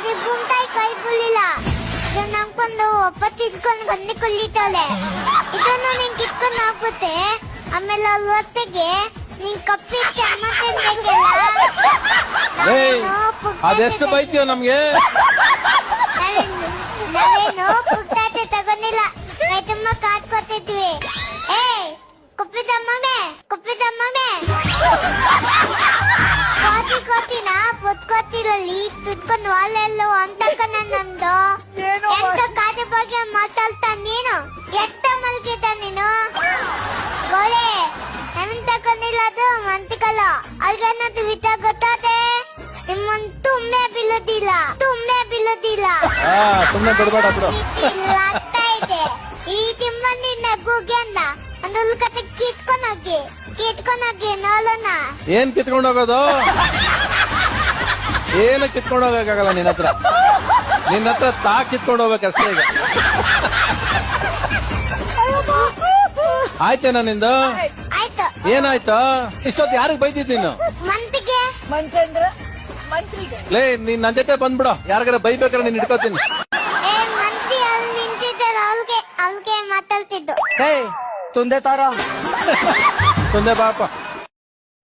అది భూమితాయి కೈ పుల్లిಲ್ಲ ಇದು ನಂಬ್ಕೊಂಡು ಒಪ್ಪತ್ತು ಇಟ್ಕೊಂಡು ಬಂದು ಕುಲ್ಲಿತಾಳೆ ಇದನ್ನು ನೀನ್ ಕಿತ್ಕೊಂಡು ಹಾಕುತ್ತೆ ಆಮೇಲೆ ಅಲ್ಲಿ ಹೊತ್ತಿಗೆ ನೀನ್ ಕಪ್ಪಿಟ್ಟು ಅಮ್ಮ ತಿನ್ಬೇಕಲ್ಲ ಅದೆಷ್ಟು ಬೈತೀವ ನಮ್ಗೆ ನಾವೇನು ಪುಟ್ಟಾಟೆ ತಗೊಂಡಿಲ್ಲ ಕೈ ತುಂಬ ಕಾದ್ಕೊತಿದ್ವಿ ಏ ಕುಪ್ಪಿದಮ್ಮೆ ಕೋತಿನ ಪುತ್ಕೋತಿರಲ್ಲಿ ತುದ್ಕೊಂಡು ವಾಲೆಲ್ಲೋ ಅಂತಕ್ಕ ನಮ್ದು ಎಂತ ಕಾದ ಬಗ್ಗೆ ಮಾತಾಡ್ತಾ ನೀನು ಎತ್ತ ಮಲ್ಗಿದ್ದ ನೀನು ಗೋಳೆ ಹೆಮನ್ ತಗೊಂಡಿಲ್ಲ ಅದು ಮಂತಿಕಲ್ಲ ಅಲ್ಗೇನದು ವಿಟ ಗೊತ್ತಾದೆ ನಿಮ್ಮನ್ ತುಂಬೆ ಬೀಳೋದಿಲ್ಲ ಸುಮ್ನೆ ಬಿಡ್ಬೇಡ ಬಿಡು ಆಗ್ತಾ ಇದೆ ಈ ತಿಮ್ಮನಿಂದ ಗೂಗ್ಯಂದ ಒಂದು ಉಲ್ಕತೆ ಕಿತ್ಕೊಂಡೋಗಿ ನೋಡೋಣ ಏನ್ ಕಿತ್ಕೊಂಡು ಹೋಗೋದು ಏನು ಕಿತ್ಕೊಂಡು ಹೋಗಕ್ಕಾಗಲ್ಲ ನಿನ್ನ ಹತ್ರ ತಾ ಕಿತ್ಕೊಂಡು ಹೋಗ್ಬೇಕಷ್ಟೇ ಈಗ ಆಯ್ತೇನ ನಿಂದು ಆಯ್ತು ಏನಾಯ್ತು ಇಷ್ಟೊತ್ತು ಯಾರಿಗ್ ಬೈತಿದ್ ನೀನು ಮಂತಿಗೆ ಮಂತ್ರಿಗೆ ಲೇ ನೀನ್ ನನ್ ಜೊತೆ ಬಂದ್ಬಿಡು ಯಾರಿಗಾರ ಬೈಬೇಕಾದ್ರೆ ನೀನ್ ಇಟ್ಕೋತೀನಿ ಏ ಮಂತಿ ಅಲ್ಲಿ ನಿಂತಿದ್ದಾರೆ ಅವ್ಗೆ ಮಾತಾಡ್ತಿದ್ದು ತುಂದೆ ತಾರ ತಂದೆ ಬಾಪ